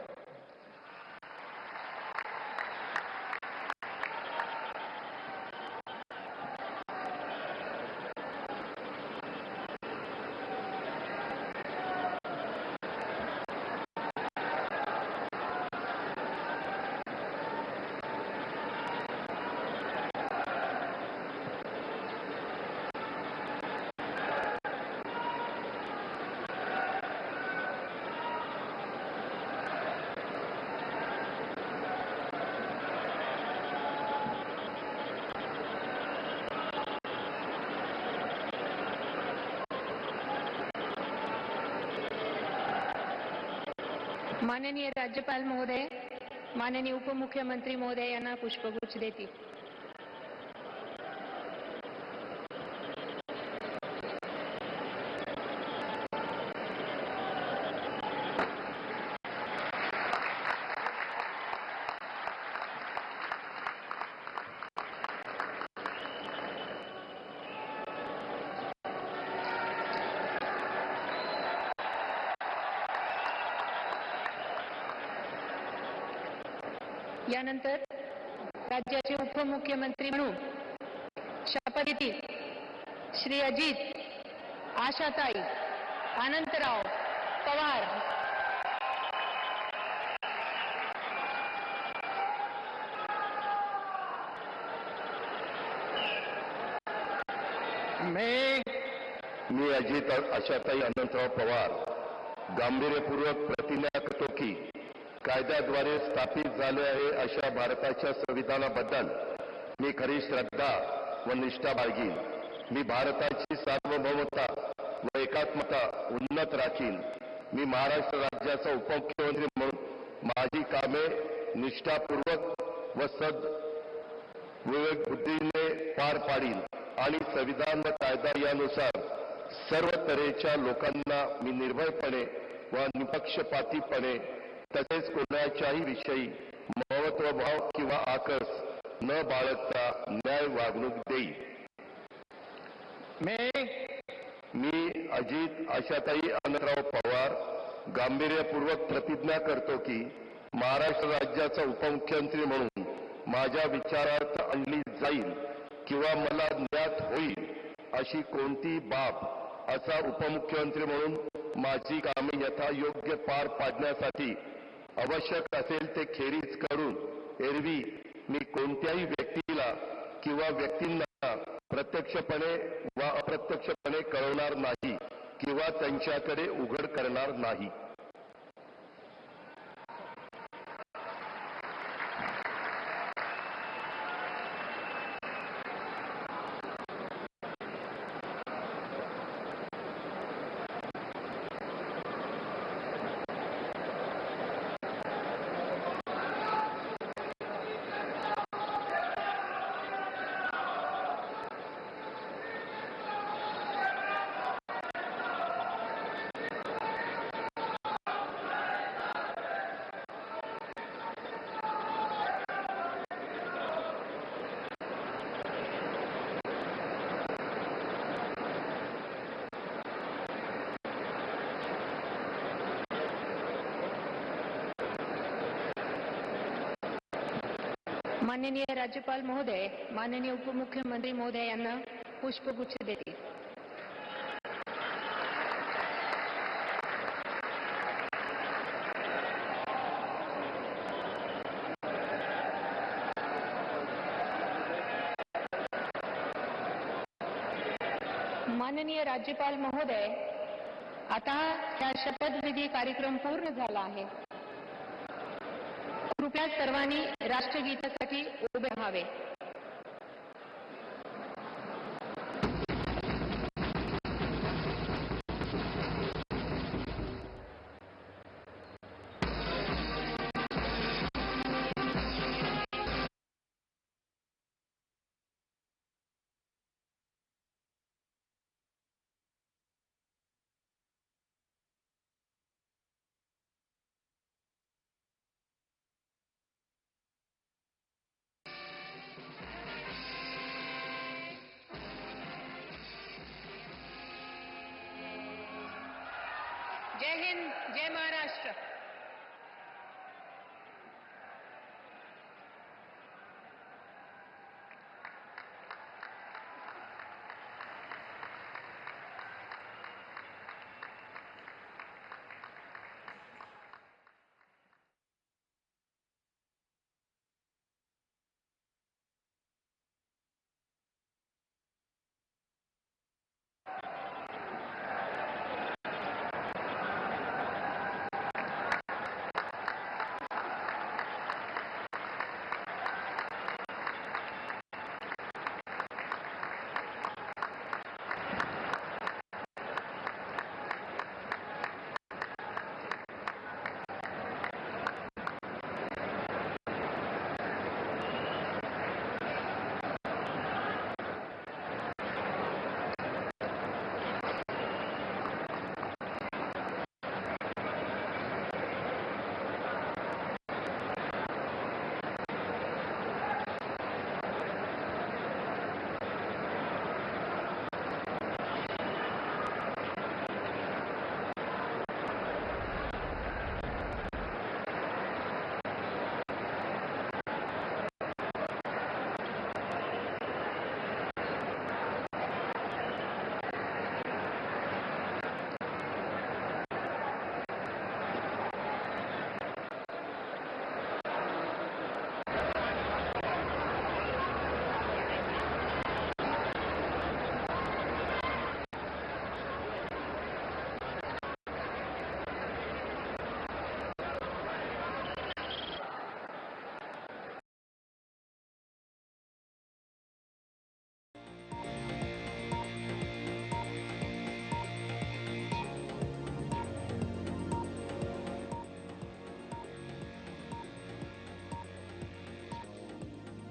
माननीय राज्यपाल महोदय, माननीय उपमुख्यमंत्री महोदय यांना पुष्पगुच्छ देतील. यानंतर राज्याचे उपमुख्यमंत्री म्हणून शपथ घेतील श्री अजित आशाताई अनंतराव पवार. मी अजित आशाताई अनंतराव पवार गांभीर्यपूर्वक प्रतिज्ञा करतो की कायद्याद्वारे स्थापित झाले आहे अशा भारताच्या संविधानाबद्दल मी खरी श्रद्धा व निष्ठा बाळगीन. मी भारताची सार्वभौमता व एकात्मता उन्नत राखीन. मी महाराष्ट्र राज्याचा उपमुख्यमंत्री म्हणून माझी कामे निष्ठापूर्वक व विवेक बुद्धीने पार पाडीन आणि संविधान व कायदा यानुसार सर्व तऱ्हेच्या लोकांना मी निर्भयपणे व निपक्षपातीपणे तसेच कोणाच्याही विषयी महत्वभाव किंवा आकस न बाळगता न्याय वागणूक देईल. मी अजित आशाताई अनंतराव पवार गांभीर्यपूर्वक प्रतिज्ञा करतो की महाराष्ट्र राज्याचा उपमुख्यमंत्री म्हणून माझ्या विचारार्थ आणली जाईल किंवा मला ज्ञात होईल अशी कोणती बाब असा उपमुख्यमंत्री म्हणून माझी कामे यथायोग्य पार पाडण्यासाठी आवश्यक असेल ते खेरीज करून एरवी मी कोणत्याही व्यक्तीला किंवा व्यक्तींना प्रत्यक्षपणे व अप्रत्यक्षपणे कळवणार नाही किंवा त्यांच्याकडे उघड करणार नाही. माननीय राज्यपाल महोदय, माननीय उपमुख्यमंत्री महोदय यांना पुष्पगुच्छ देतील. माननीय राज्यपाल महोदय, आता हा शपथविधी कार्यक्रम पूर्ण झाला आहे. कृपया सर्वांनी राष्ट्रगीतासाठी उभे राहावे. जय हिंद, जय महाराष्ट्र।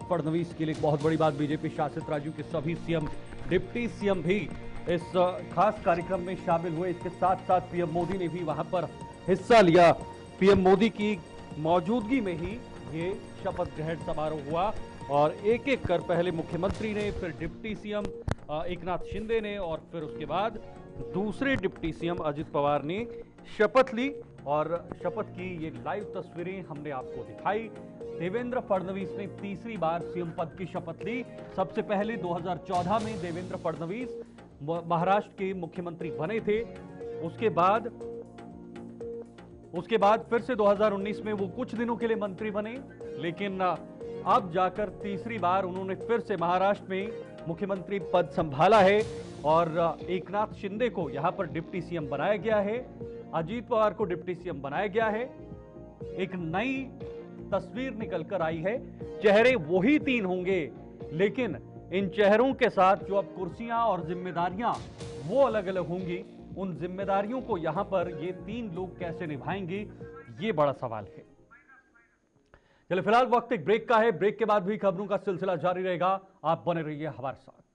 फडणवीस के लिए एक बहुत बड़ी बात, बीजेपी शासित राज्यों के सभी सीएम, डिप्टी सीएम भी इस खास कार्यक्रम में शामिल हुए। इसके साथ साथ पीएम मोदी ने भी वहां पर हिस्सा लिया। पीएम मोदी की मौजूदगी में ही ये शपथ ग्रहण समारोह हुआ और एक एक कर पहले मुख्यमंत्री ने, फिर डिप्टी सीएम एकनाथ शिंदे ने और फिर उसके बाद दूसरे डिप्टी सीएम अजित पवार ने शपथ ली। और शपथ की ये लाइव तस्वीरें हमने आपको दिखाई। देवेंद्र फडणवीस ने तीसरी बार सीएम पद की शपथ ली। सबसे पहले 2014 में देवेंद्र फडणवीस महाराष्ट्र के मुख्यमंत्री बने थे। उसके बाद फिर से 2019 में वो कुछ दिनों के लिए मंत्री बने, लेकिन अब जाकर तीसरी बार उन्होंने फिर से महाराष्ट्र में मुख्यमंत्री पद संभाला है और एकनाथ शिंदे को यहां पर डिप्टी सीएम बनाया गया है, अजीत पवार को डिप्टी सीएम बनाया गया है। एक नई तस्वीर निकलकर आई है। चेहरे वही तीन होंगे, लेकिन इन चेहरों के साथ जो अब कुर्सियां और जिम्मेदारियां वो अलग अलग होंगी। उन जिम्मेदारियों को यहां पर ये तीन लोग कैसे निभाएंगे, ये बड़ा सवाल है। चलिए फिलहाल वक्त एक ब्रेक का है। ब्रेक के बाद भी खबरों का सिलसिला जारी रहेगा। आप बने रहिए हमारे साथ।